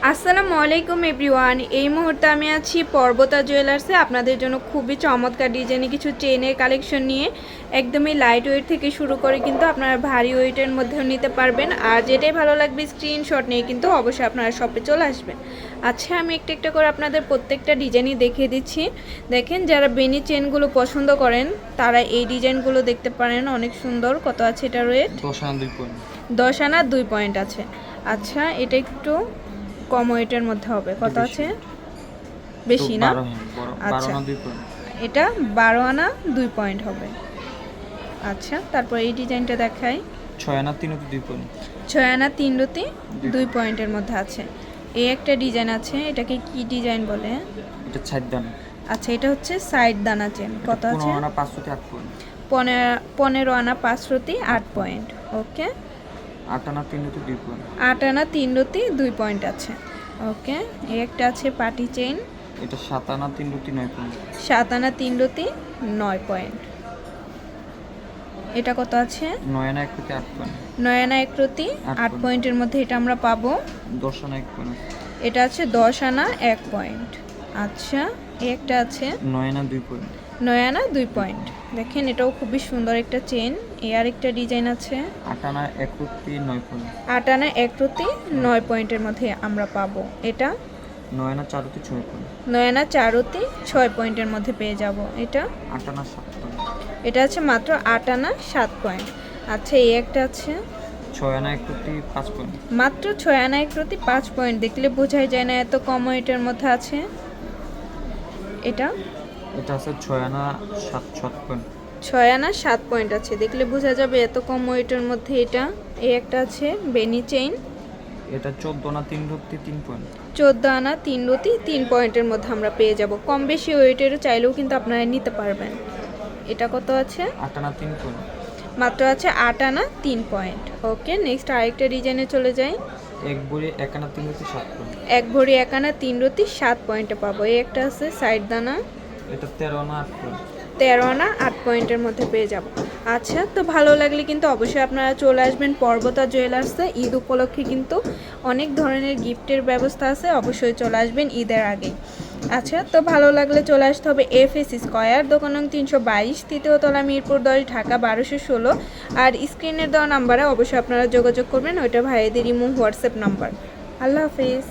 আসসালামু আলাইকুম এভরিওয়ান। এই মুহূর্তে আমি আছি পর্বতা জুয়েলার্সে আপনাদের জন্য খুবই চমৎকার ডিজাইনে কিছু চেনের কালেকশন নিয়ে। একদমই লাইট ওয়েট থেকে শুরু করে কিন্তু আপনারা ভারী ওয়েটের মধ্যেও নিতে পারবেন। আর যেটাই ভালো লাগবে স্ক্রিনশট নিয়ে কিন্তু অবশ্যই আপনারা শপে চলে আসবেন। আচ্ছা, আমি একটা একটা করে আপনাদের প্রত্যেকটা ডিজাইনই দেখিয়ে দিচ্ছি। দেখেন, যারা বেনি চেনগুলো পছন্দ করেন তারা এই ডিজাইনগুলো দেখতে পারেন, অনেক সুন্দর। কত আছে এটা রেট? 10 আনা 2 পয়েন্ট আছে। আচ্ছা, এটা একটু কম ওয়েটের মধ্যে হবে। কত আছে? বেশি না? আচ্ছা, এটা 12 আনা 2 পয়েন্ট হবে। আচ্ছা, তারপর এই ডিজাইনটা দেখাই। 6 আনা 3 রতি 2 পয়েন্ট। 6 আনা 3 রতি 2 পয়েন্টের মধ্যে আছে। এই একটা ডিজাইন আছে, এটাকে কি ডিজাইন বলে? এটা সাইড দানা। আচ্ছা, এটা হচ্ছে সাইড দানা চেন। কত আছে? 15 আনা 5 রতি 8 পয়েন্ট। 15 আনা 5 রতি 8 পয়েন্ট। ওকে। 8 আনা 3 রতি 2 পয়েন্ট। 8 আনা 3 রতি 2 পয়েন্ট আছে। ওকে। এই একটা আছে পার্টি চেইন। এটা 7 আনা 3 রতি 9 পয়েন্ট। 7 আনা 3 রতি 9 পয়েন্ট। এটা কত আছে? 9 আনা 1 রতি 8 পয়েন্ট। 9 আনা 1 রতি 8 পয়েন্টের মধ্যে এটা আমরা পাবো। 10 আনা 1 পয়েন্ট। এটা আছে 10 আনা 1 পয়েন্ট। আচ্ছা, এই একটা আছে 9 আনা 2 পয়েন্ট। 9 আনা 2 পয়েন্ট। দেখেন, এটাও খুবই সুন্দর একটা চেন। এই আরেকটা ডিজাইন আছে 8 আনা 1 রতি 9 পয়েন্ট। 8 আনা 1 রতি 9 পয়েন্টের মধ্যে আমরা পাবো। এটা 9 আনা 4 রতি 6 পয়েন্ট। 9 আনা 4 রতি 6 পয়েন্টের মধ্যে পেয়ে যাব। এটা 8 আনা 7 পয়েন্ট। এটা আছে মাত্র 8 আনা 7 পয়েন্ট। আচ্ছা, এই একটা আছে 6 আনা 1 রতি 5 পয়েন্ট। মাত্র 6 আনা 1 রতি 5 পয়েন্ট। দেখলে বোঝাই যায় না এত কম ওয়েটের মধ্যে আছে। এটা আছে 6 আনা 7 পয়েন্ট। 6 আনা 7 পয়েন্ট আছে, দেখলে বোঝা যাবে এত কম ওয়েটের মধ্যে। এটা এই একটা আছে বেনি চেইন। এটা 14 আনা 3 রতি 3 পয়েন্ট। 14 আনা 3 রতি 3 পয়েন্টের মধ্যে আমরা পেয়ে যাব। কম বেশি ওয়েটের চাইলেও কিন্তু আপনারা নিতে পারবেন। এটা কত আছে? 8 আনা 3 পয়েন্ট। মাত্র আছে 8 আনা 3 পয়েন্ট। ওকে, নেক্সট আরেকটা ডিজাইনে চলে যাই। 1 ভরি 1 আনা 3 রতি 7 পয়েন্ট। 1 ভরি 1 আনা 3 রতি 7 পয়েন্টে পাবো। এই একটা আছে সাইড দানা। এটা 13 আনা 8 পয়েন্ট। 13 আনা 8 পয়েন্টের মধ্যে পেয়ে যাব। আচ্ছা, তো ভালো লাগলে কিন্তু অবশ্যই আপনারা চলে আসবেন পর্বতা জুয়েলার্সে। ঈদ উপলক্ষে কিন্তু অনেক ধরনের গিফটের ব্যবস্থা আছে, অবশ্যই চলে আসবেন ঈদের আগে। আচ্ছা, তো ভালো লাগলে চলে আসতে হবে এফএস স্কয়ার, দোকান নং 322, তৃতীয় তলা, মিরপুর 10, ঢাকা 1216। আর স্ক্রিনের দেওয়া নাম্বারে অবশ্যই আপনারা যোগাযোগ করবেন, ওইটা ভাইদের ইমো হোয়াটসঅ্যাপ নাম্বার। আল্লাহ হাফিজ।